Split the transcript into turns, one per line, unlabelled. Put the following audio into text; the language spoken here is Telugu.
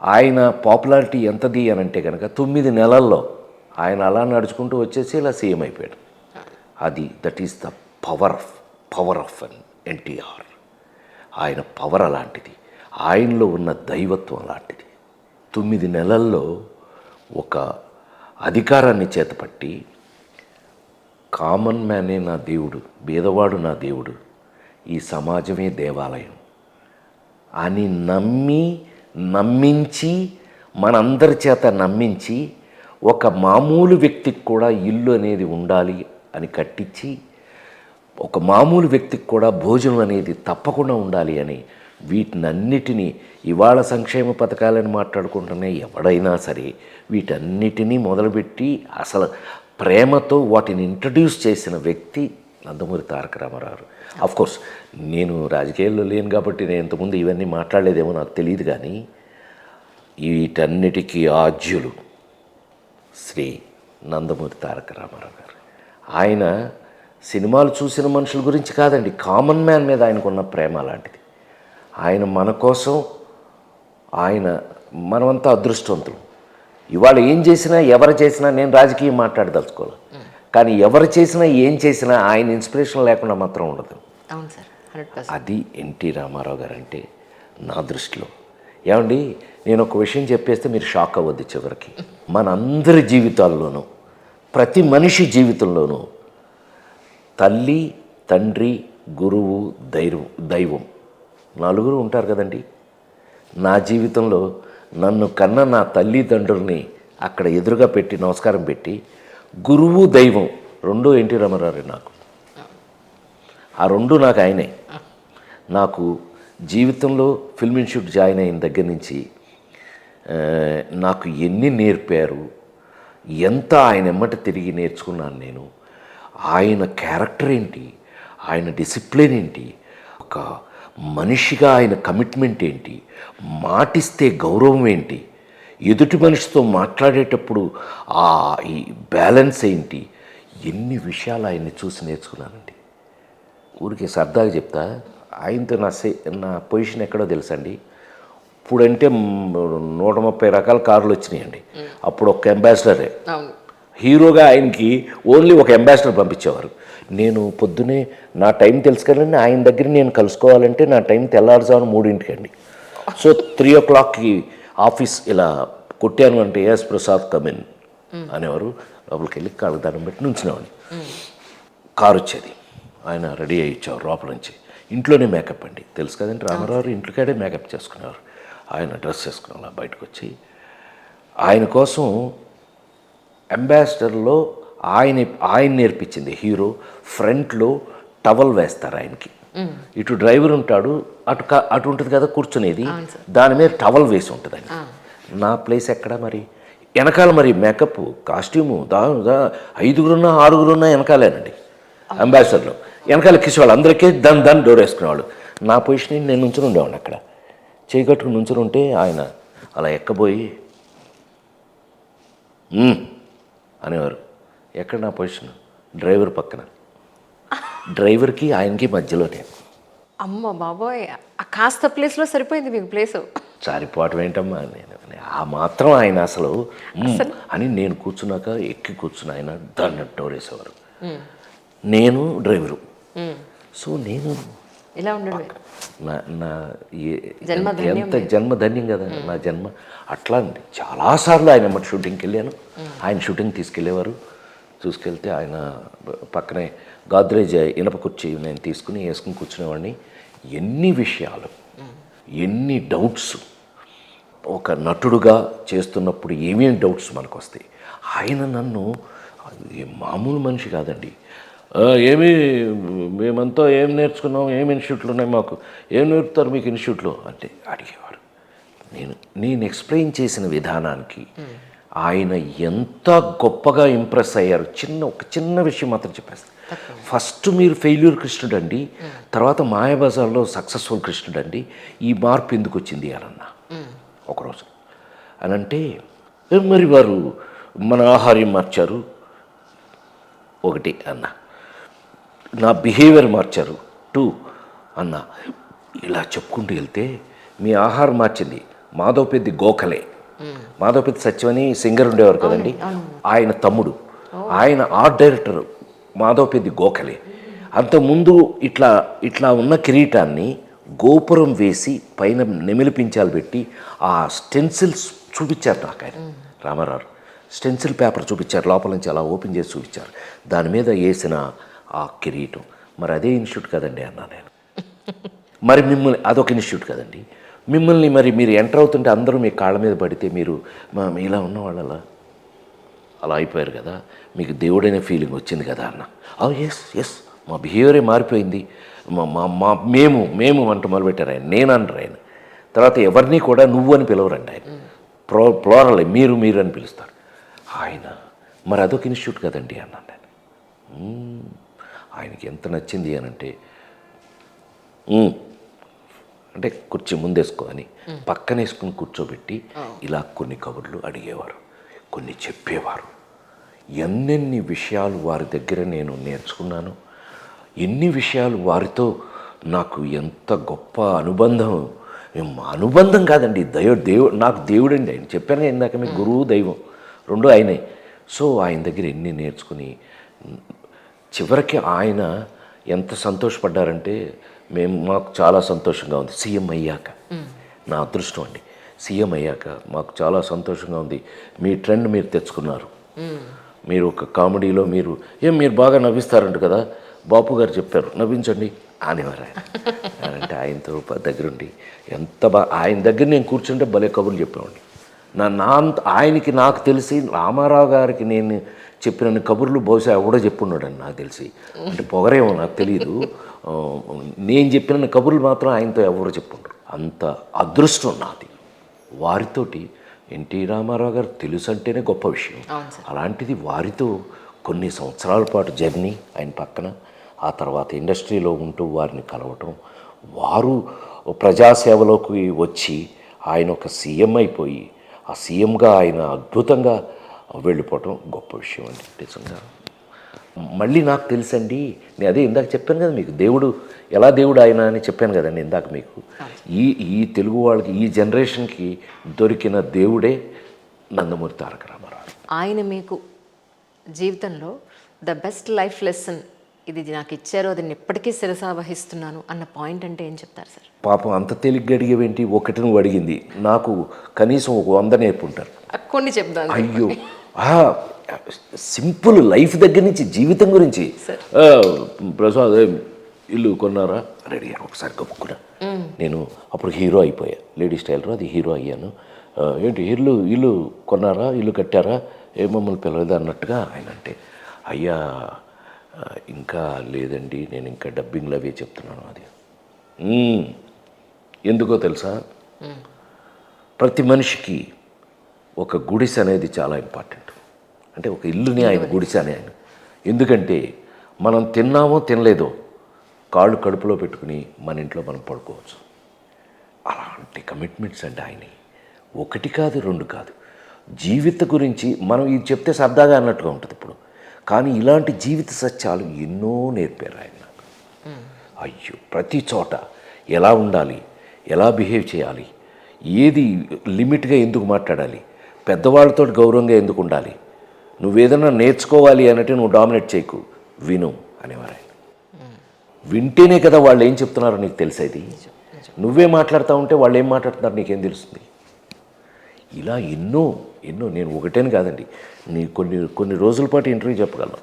ఆయన పాపులారిటీ ఎంతది అని అంటే కనుక 9 నెలల్లో ఆయన అలా నడుచుకుంటూ వచ్చేసి ఇలా సీఎం అయిపోయాడు. That is the power of అన్ ఎన్టీఆర్. ఆయన పవర్ అలాంటిది, ఆయనలో ఉన్న దైవత్వం అలాంటిది. 9 నెలల్లో ఒక అధికారాన్ని చేతపట్టి కామన్ మ్యానే నా దేవుడు, బీదవాడు నా దేవుడు, ఈ సమాజమే దేవాలయం అని నమ్మించి మనందరి చేత నమ్మించి ఒక మామూలు వ్యక్తికి కూడా ఇల్లు అనేది ఉండాలి అని కట్టించి, ఒక మామూలు వ్యక్తికి కూడా భోజనం అనేది తప్పకుండా ఉండాలి అని వీటినన్నిటినీ ఇవాళ సంక్షేమ పథకాలని మాట్లాడుకుంటూనే ఎవడైనా సరే వీటన్నిటినీ మొదలుపెట్టి అసలు ప్రేమతో వాటిని ఇంట్రడ్యూస్ చేసిన వ్యక్తి నందమూరి తారక రామారావు. కోర్స్ నేను రాజకీయాల్లో లేను కాబట్టి నేను ఇంతకుముందు ఇవన్నీ మాట్లాడలేదేమో నాకు తెలియదు, కానీ వీటన్నిటికీ ఆద్యులు శ్రీ నందమూరి తారక రామారావు గారు. ఆయన సినిమాలు చూసిన మనుషుల గురించి కాదండి, కామన్ మ్యాన్ మీద ఆయనకున్న ప్రేమ అలాంటిది. ఆయన మన కోసం, మనమంతా అదృష్టవంతులు. ఇవాళ ఏం చేసినా ఎవరు చేసినా, నేను రాజకీయం మాట్లాడదలుచుకోవాలి, కానీ ఎవరు చేసినా ఏం చేసినా ఆయన ఇన్స్పిరేషన్ లేకుండా మాత్రం ఉండదు.
అవును సార్, 100%.
అది ఎన్టీ రామారావు గారు అంటే నా దృష్టిలో. ఏమండి, నేను ఒక విషయం చెప్పేస్తే మీరు షాక్ అవ్వద్దు చివరికి. మనందరి జీవితాల్లోనూ, ప్రతి మనిషి జీవితంలోనూ తల్లి, తండ్రి, గురువు, దైవం నలుగురు ఉంటారు కదండి. నా జీవితంలో నన్ను కన్న నా తల్లిదండ్రుల్ని అక్కడ ఎదురుగా పెట్టి నమస్కారం పెట్టి, గురువు, దైవం రెండూ ఎన్టీ రామారావు నాకు. ఆ రెండు నాకు ఆయనే. నాకు జీవితంలో ఫిల్మ్ ఇన్స్టిట్యూట్ జాయిన్ అయిన దగ్గర నుంచి నాకు ఎన్ని నేర్పారు, ఎంత ఆయన ఎమ్మట తిరిగి నేర్చుకున్నాను నేను. ఆయన క్యారెక్టర్ ఏంటి, ఆయన డిసిప్లిన్ ఏంటి, ఒక మనిషిగా ఆయన కమిట్మెంట్ ఏంటి, మాటిస్తే గౌరవం ఏంటి, ఎదుటి మనిషితో మాట్లాడేటప్పుడు ఈ బ్యాలెన్స్ ఏంటి, ఎన్ని విషయాలు ఆయన్ని చూసి నేర్చుకున్నానండి. ఊరికే సరదాగా చెప్తా, ఆయనతో నా పొజిషన్ ఎక్కడో తెలుసండి. ఇప్పుడంటే 130 రకాల కార్లు వచ్చినాయండి, అప్పుడు ఒక అంబాసిడరే. హీరోగా ఆయనకి ఓన్లీ ఒక అంబాసిడర్ పంపించేవారు. నేను పొద్దునే నా టైం తెలుసు కదండి, ఆయన దగ్గర నేను కలుసుకోవాలంటే నా టైం తెల్లారుజామున 3 అండి. సో 3 o'clockకి ఆఫీస్ ఇలా కొట్టాను అంటే ఎస్ ప్రసాద్ కమిన్ అనేవారు. లోపలికి వెళ్ళి కాళ్ళకి దండం పెట్టి నుంచునేవాడిని. కారు వచ్చేది, ఆయన రెడీ అయ్యి ఇచ్చేవారు లోపల నుంచి. ఇంట్లోనే మేకప్ అండి, తెలుసు కదండి, రామారావు ఇంట్లోకాడే మేకప్ చేసుకునేవారు. ఆయన డ్రెస్ చేసుకునేవాళ్ళు బయటకు వచ్చి. ఆయన కోసం అంబాసిడర్లో ఆయన నేర్పించింది హీరో. ఫ్రంట్లో టవల్ వేస్తారు ఆయనకి, ఇటు డ్రైవర్ ఉంటాడు, అటు ఉంటుంది కదా కూర్చునేది, దాని మీద టవల్ వేసి ఉంటుందండి. నా ప్లేస్ ఎక్కడ మరి, వెనకాల మరి మేకప్ కాస్ట్యూము 5గురున్నా 6గురున్నా వెనకాలేనండి. అంబాసిడర్లో వెనకాల కిసేవాళ్ళు, అందరికీ దాన్ని డోర్ వేసుకునేవాళ్ళు. నా పొజిషన్ నేను నుంచుని ఉండేవాడిని అక్కడ, చేయగట్టుకుని నుంచుని ఉంటే ఆయన అలా ఎక్కబోయి అనేవారు. ఎక్కడ నా పొజిషన్, డ్రైవర్ పక్కన, డ్రైవర్కి ఆయనకి మధ్యలోనే.
అమ్మ బాబోయ్, కాస్త ప్లేస్లో సరిపోయింది మీకు ప్లేసు.
సరిపోవటం ఏంటమ్మా, నేను ఆ మాత్రం ఆయన అసలు అని నేను కూర్చున్నాక ఎక్కి కూర్చుని ఆయన దాన్ని డోర్ వేసేవారు, నేను డ్రైవరు. సో నేను
ఇలా ఉండడు,
నా ఎంత జన్మధన్యం కదా నా జన్మ. అట్లా అండి చాలాసార్లు ఆయన ఎమ్మటి షూటింగ్కి వెళ్ళాను. ఆయన షూటింగ్ తీసుకెళ్ళేవారు. తీసుకెళ్తే ఆయన పక్కనే గాద్రేజ్ ఇనప కుర్చీ నేను తీసుకుని వేసుకుని కూర్చునేవాడిని. ఎన్ని విషయాలు, ఎన్ని డౌట్స్, ఒక నటుడుగా చేస్తున్నప్పుడు ఏమేమి డౌట్స్ మనకు వస్తాయి. ఆయన నన్ను మామూలు మనిషి కాదండి. మేమంతా ఏం నేర్చుకున్నాం, ఏం ఇన్స్టిట్యూట్లు ఉన్నాయి మాకు, ఏం నేర్పుతారు మీకు ఇన్స్టిట్యూట్లో అంటే అడిగేవారు. నేను ఎక్స్ప్లెయిన్ చేసిన విధానానికి ఆయన ఎంత గొప్పగా ఇంప్రెస్ అయ్యారు. ఒక చిన్న విషయం మాత్రం చెప్పేస్తాను. ఫస్ట్ మీరు ఫెయిల్యూర్ కృష్ణుడు అండి, తర్వాత మాయాబజార్లో సక్సెస్ఫుల్ కృష్ణుడు అండి, ఈ మార్పు ఎందుకు వచ్చింది అన్న ఒకరోజు అని అంటే, మరి వారు మన ఆహార్యం మార్చారు ఒకటి అన్న, నా బిహేవియర్ మార్చారు 2 అన్న. ఇలా చెప్పుకుంటూ వెళ్తే మీ ఆహారం మార్చింది, మాధవపెద్ది గోఖలే. మాధవపెద్ది సత్యం అని సింగర్ ఉండేవారు కదండి, ఆయన తమ్ముడు, ఆయన ఆర్ట్ డైరెక్టర్ మాధవపెద్ది గోఖలే. అంతకుముందు ఇట్లా ఇట్లా ఉన్న కిరీటాన్ని గోపురం వేసి పైన నెమిలి పించాలు పెట్టి ఆ స్టెన్సిల్స్ చూపించారు నాకు ఆయన రామారావు. స్టెన్సిల్ పేపర్ చూపించారు, లోపల నుంచి అలా ఓపెన్ చేసి చూపించారు, దాని మీద వేసిన ఆ కిరీటం. మరి అదే ఇన్స్టిట్యూట్ కదండి అన్నా నేను. మరి మిమ్మల్ని అదొక ఇన్స్టిట్యూట్ కదండి, మిమ్మల్ని మరి మీరు ఎంటర్ అవుతుంటే అందరూ మీ కాళ్ళ మీద పడితే మీరు ఇలా ఉన్న వాళ్ళలా అలా అయిపోయారు కదా, మీకు దేవుడైన ఫీలింగ్ వచ్చింది కదా అన్న. ఎస్ ఎస్, మా బిహేవియరే మారిపోయింది, మా మేము అంటూ మొదలుపెట్టారు ఆయన. నేను అంటారు ఆయన. తర్వాత ఎవరిని కూడా నువ్వు అని పిలవరండి ఆయన, ప్లోరల్ మీరు అని పిలుస్తారు ఆయన. మరి అదొక ఇన్స్టిట్యూట్ కదండి అన్నాను నేను. ఆయనకి ఎంత నచ్చింది అనంటే, అంటే కుర్చీ ముందేసుకో అని పక్కన వేసుకుని కూర్చోబెట్టి ఇలా కొన్ని కబుర్లు అడిగేవారు, కొన్ని చెప్పేవారు. ఎన్నెన్ని విషయాలు వారి దగ్గర నేను నేర్చుకున్నాను, ఎన్ని విషయాలు వారితో నాకు ఎంత గొప్ప అనుబంధం కాదండి, దేవుడు నాకు దేవుడండి ఆయన. చెప్పాను కదా ఇందాక మీకు, గురువు దైవం రెండు ఆయనే. సో ఆయన దగ్గర ఎన్ని నేర్చుకుని చివరికి ఆయన ఎంత సంతోషపడ్డారంటే, మాకు చాలా సంతోషంగా ఉంది సీఎం అయ్యాక. నా అదృష్టం అండి, సీఎం అయ్యాక మాకు చాలా సంతోషంగా ఉంది, మీ ట్రెండ్ మీరు తెచ్చుకున్నారు, మీరు ఒక కామెడీలో మీరు బాగా నవ్విస్తారంట కదా, బాపు గారు చెప్పారు నవ్వించండి అనేవారు ఆయన. అంటే ఆయనతో దగ్గరుండి ఎంత ఆయన దగ్గర నేను కూర్చుంటే భలే కబుర్లు చెప్పేవాడిని. ఆయనకి నాకు తెలిసి రామారావు గారికి నేను చెప్పిన కబుర్లు బహుశా ఎవడో చెప్పున్నాడని నాకు తెలిసి, అంటే పొగరేమో నాకు తెలియదు, నేను చెప్పిన కబుర్లు మాత్రం ఆయనతో ఎవరో చెప్పుండ్రు. అంత అదృష్టం నాది వారితోటి. ఎన్టీ రామారావు గారు తెలుసు అంటేనే గొప్ప విషయం, అలాంటిది వారితో కొన్ని సంవత్సరాల పాటు జర్నీ ఆయన పక్కన, ఆ తర్వాత ఇండస్ట్రీలో ఉంటూ వారిని కలవటం, వారు ప్రజాసేవలోకి వచ్చి ఆయన ఒక సీఎం అయిపోయి ఆ సీఎంగా ఆయన అద్భుతంగా వెళ్ళిపోవటం గొప్ప విషయం అండి నిజంగా. మళ్ళీ నాకు తెలుసండి, నేను అదే ఇందాక చెప్పాను కదా మీకు, దేవుడు ఆయన అని చెప్పాను కదండి ఇందాక మీకు. ఈ తెలుగు వాళ్ళకి, ఈ జనరేషన్కి దొరికిన దేవుడే నందమూరి తారక రామారావు.
ఆయన మీకు జీవితంలో ద బెస్ట్ లైఫ్ లెసన్, ఇది నాకు ఇచ్చారో అది నేను ఎప్పటికీ శిరసా వహిస్తున్నాను అన్న పాయింట్ అంటే ఏం చెప్తారు సార్?
పాపం అంత తేలిగ్గా అడిగేవేంటి, ఒకటి నువ్వు అడిగింది, నాకు కనీసం ఒక 100 నేర్పుంటారు.
కొన్ని చెప్తాను.
అయ్యో, సింపుల్ లైఫ్ దగ్గర నుంచి, జీవితం గురించి. ప్రసాద్ ఇల్లు కొన్నారా అని అడిగారు ఒకసారి గొప్పకున్నా. నేను అప్పుడు హీరో అయిపోయా, లేడీస్ టైలర్, అది హీరో అయ్యాను. ఏంటి ఇల్లు కొన్నారా, ఇల్లు కట్టారా, మమ్మల్ని పిలవలేదు అన్నట్టుగా ఆయన. అంటే అయ్యా ఇంకా లేదండి, నేను ఇంకా డబ్బింగ్లు అవే చెప్తున్నాను. అది ఎందుకో తెలుసా, ప్రతి మనిషికి ఒక గుడిసె అనేది చాలా ఇంపార్టెంట్. అంటే ఒక ఇల్లుని ఆయన గుడిసె అని ఆయన. ఎందుకంటే మనం తిన్నామో తినలేదో కాళ్ళు కడుపులో పెట్టుకుని మన ఇంట్లో మనం పడుకోవచ్చు. అలాంటి కమిట్మెంట్స్ అంటే ఆయన ఒకటి కాదు, 2 కాదు. జీవిత గురించి మనం ఇది చెప్తే సరదాగా అన్నట్టుగా ఉంటుంది ఇప్పుడు, కానీ ఇలాంటి జీవిత సత్యాలు ఎన్నో నేర్పారు ఆయన నాకు. అయ్యో, ప్రతి చోట ఎలా ఉండాలి, ఎలా బిహేవ్ చేయాలి, ఏది లిమిట్గా ఎందుకు మాట్లాడాలి, పెద్దవాళ్ళతో గౌరవంగా ఎందుకు ఉండాలి, నువ్వేదన్నా నేర్చుకోవాలి అన్నట్టు నువ్వు డామినేట్ చేయకు, విను అనేవారు ఆయన. వింటేనే కదా వాళ్ళు ఏం చెప్తున్నారో నీకు తెలిసేది. నువ్వే మాట్లాడుతూ ఉంటే వాళ్ళు ఏం మాట్లాడుతున్నారు నీకేం తెలుస్తుంది. ఇలా ఎన్నో నేను ఒకటేని కాదండి, నీ కొన్ని రోజుల పాటు ఇంటర్వ్యూ చెప్పగలను.